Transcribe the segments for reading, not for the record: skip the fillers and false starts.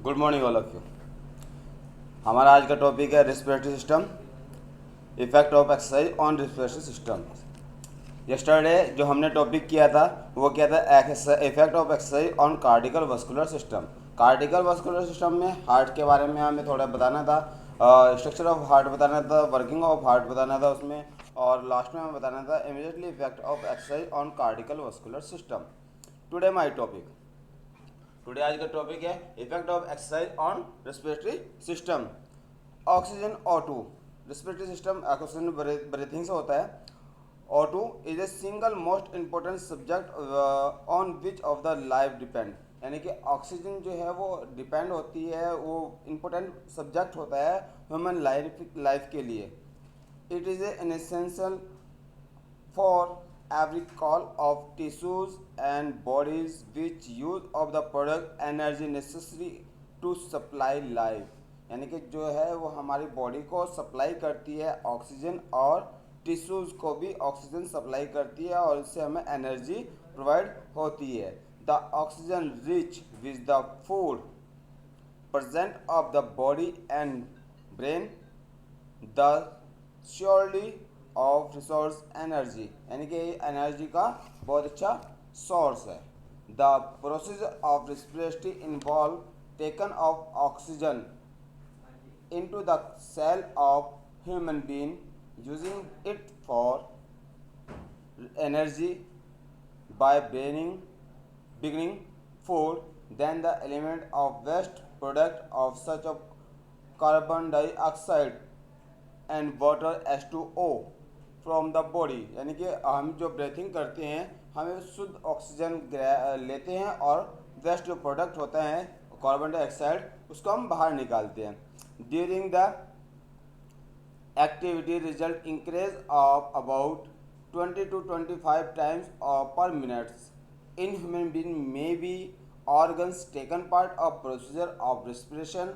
Good morning all of you. हमारा आज का टॉपिक है respiratory system, effect of exercise on respiratory system. Yesterday जो हमने टॉपिक किया था वो क्या था, effect of exercise on cardiovascular system. Cardiovascular system में हार्ट के बारे में हमें थोड़ा बताना था, स्ट्रक्चर ऑफ हार्ट बताना था, वर्किंग ऑफ हार्ट बताना था उसमें, और लास्ट में हमें बताना था immediately effect of exercise on cardiovascular system. Today my topic, today आज का टॉपिक है effect of exercise on respiratory system. Oxygen O2, respiratory system oxygen breathing से होता है। O2 is a single most important subject on which of the life depend, यानी कि oxygen जो है वो डिपेंड होती है, वो इम्पोर्टेंट सब्जेक्ट होता है ह्यूमन लाइफ के लिए। It is an essential for every call of tissues and bodies which use of the product energy necessary to supply life, यानी कि जो है वो हमारी बॉडी को सप्लाई करती है ऑक्सीजन, और टिश्यूज़ को भी ऑक्सीजन सप्लाई करती है और इससे हमें एनर्जी प्रोवाइड होती है। The oxygen rich with the food present of the body and brain, the surely of resource energy, यानी कि एनर्जी का बहुत अच्छा सोर्स है। The procedure of respiratory involve taken of oxygen into the cell of human being using it for energy by beginning food, then the element of waste product of such of carbon dioxide and water H2O from the body, यानी कि हम जो breathing करते हैं हमें शुद्ध oxygen लेते हैं और वेस्ट जो प्रोडक्ट होता है कार्बन डाइऑक्साइड उसको हम बाहर निकालते हैं। During the activity result increase of about 20 to 25 times per minute in human being may be organs taken part of procedure of respiration.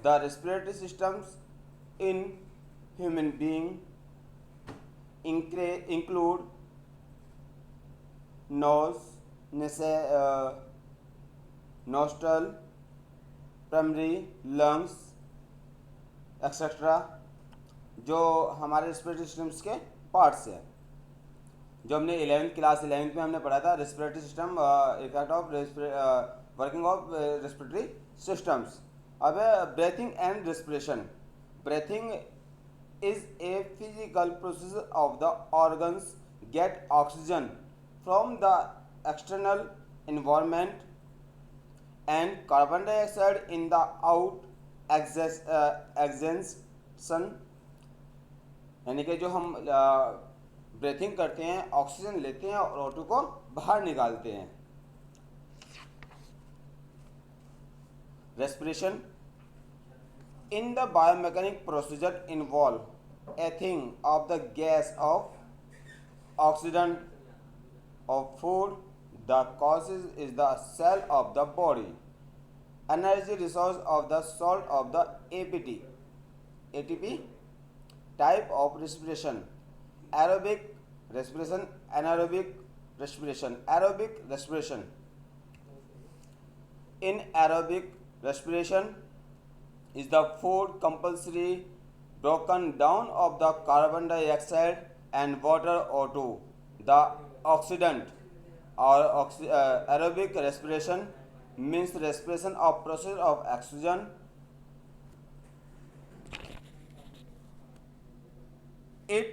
The respiratory systems in human being include nose, nostril, primary, lungs, etcetera, जो हमारे respiratory systems के parts हैं, जो हमने 11th class 11th में हमने पढ़ा था respiratory system, effect of working of respiratory systems. अब breathing and respiration. Breathing is a physical process of the organs get oxygen from the external environment and carbon dioxide in the out extension, यानी कि जो हम breathing करते हैं oxygen लेते हैं और O2 को बाहर निकालते हैं। Respiration in the biomechanic procedure involve anything of the gas of oxygen of food, the causes is the cell of the body, energy resource of the salt of the ATP type of respiration, aerobic respiration, anaerobic respiration. Aerobic respiration, in aerobic respiration is the food compulsory broken down of the carbon dioxide and water O2, the oxidant, or aerobic respiration means respiration of process of oxygen it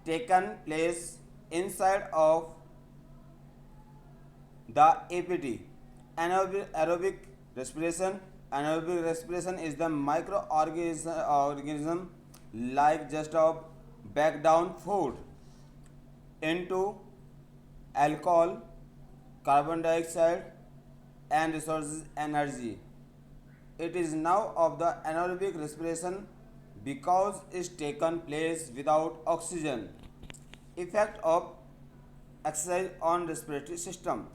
taken place inside of the APT. Anaerobic respiration. Anaerobic respiration is the microorganism like just of break down food into alcohol, carbon dioxide and resources energy. It is now of the anaerobic respiration because it's taken place without oxygen. Effect of exercise on respiratory system.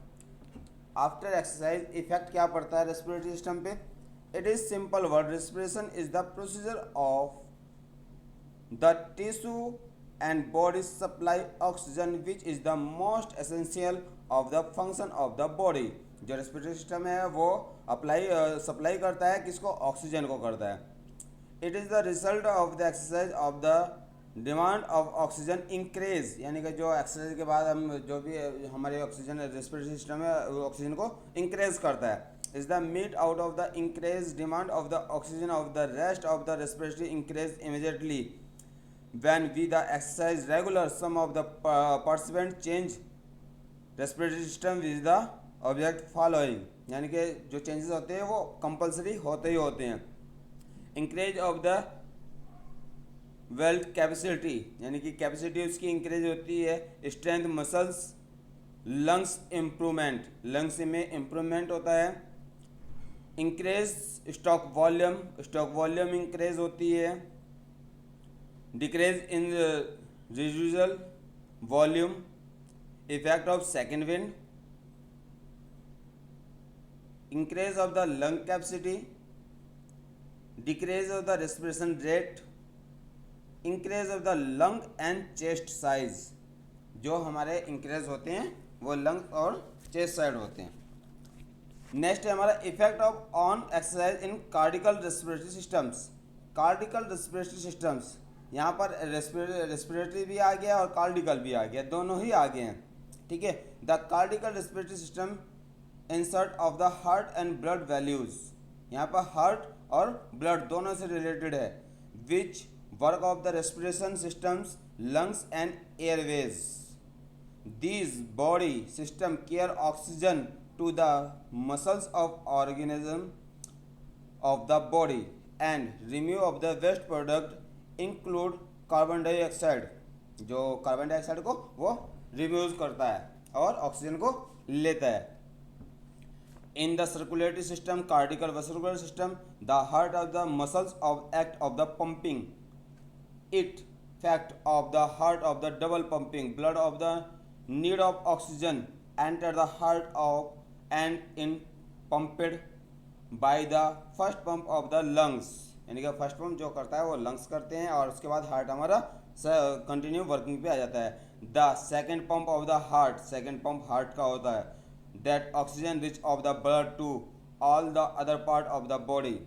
After exercise effect क्या पड़ता है respiratory system पे? It is simple word. Respiration is the procedure of the tissue and body supply oxygen, which is the most essential of the function of the body. जो respiratory system है वो supply करता है किसको, oxygen को करता है। It is the result of the exercise of the demand of oxygen increase, यानी कि जो एक्सरसाइज के बाद हम जो भी हमारे ऑक्सीजन रेस्पिरेटरी सिस्टम है ऑक्सीजन को इंक्रीज करता है। Is the meet out of the increase demand of the oxygen of the rest of the respiratory increase immediately when we the exercise regular some of the participant change respiratory system with the object following, यानी कि जो changes होते हैं वो compulsory होते ही होते हैं। Increase of the wealth capacity, यानी कि कैपेसिटी उसकी इंक्रीज होती है। Strength muscles, lungs improvement, lungs में इम्प्रूवमेंट होता है। इंक्रीज स्टॉक वॉल्यूम इंक्रीज होती है। Decrease in residual volume, effect of second wind, increase of the lung capacity, decrease of the respiration rate, increase of the lung and chest size. जो हमारे increase होते हैं वो lung और chest side होते हैं। नेक्स्ट है हमारा effect of on exercise in cardiorespiratory systems. Cardiorespiratory systems, यहाँ पर रेस्पिरेटरी भी आ गया और कार्डिकल भी आ गया, दोनों ही आ गए हैं, ठीक है। The cardiorespiratory system insert of the heart and blood values, यहाँ पर हार्ट और ब्लड दोनों से रिलेटेड है। Which work of the respiration systems, lungs and airways. These body system care oxygen to the muscles of organism of the body and remove of the waste product include carbon dioxide, जो carbon dioxide को वो remove करता है और oxygen को लेता है। In the circulatory system, cardiovascular system, the heart of the muscles of act of the pumping, it fact of the heart of the double pumping, blood of the need of oxygen enter the heart of and in pumped by the first pump of the lungs, यानी कि first pump जो करता है वो lungs करते हैं और उसके बाद हार्ट हमारा कंटिन्यू वर्किंग पे आ जाता है। The second pump of the heart, second pump heart का होता है। That oxygen rich of the blood to all the other part of the body.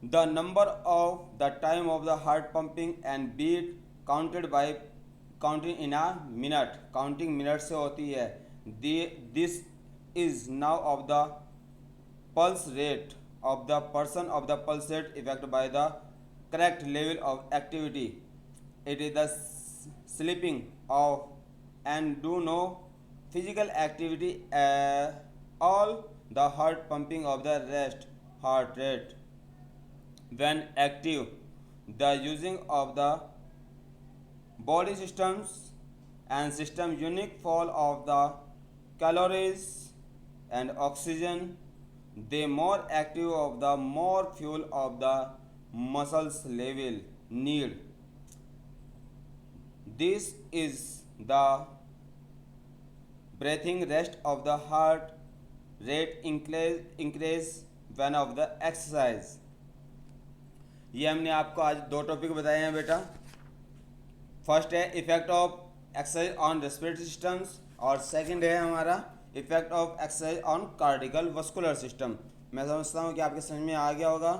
The number of the time of the heart pumping and beat counted by counting in a minute, counting minute से होती है। This is now of the pulse rate of the person of the pulse rate affected by the correct level of activity. It is the sleeping of and do no physical activity, all the heart pumping of the rest heart rate. When active, the using of the body systems and system unique fall of the calories and oxygen, they more active of the more fuel of the muscles level need. This is the breathing rest of the heart rate increase when of the exercise. ये हमने आपको आज दो topic बताए हैं बेटा। First है effect of exercise on respiratory systems और सेकंड है हमारा effect of exercise on cardiovascular system. मैं समझता हूँ कि आपके समझ में आ गया होगा,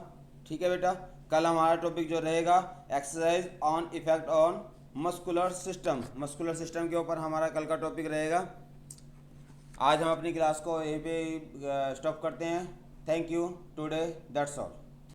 ठीक है बेटा। कल हमारा टॉपिक जो रहेगा exercise on effect on muscular system, muscular system के ऊपर हमारा कल का टॉपिक रहेगा। आज हम अपनी क्लास को यहीं पे स्टॉप करते हैं। Thank you today, that's all.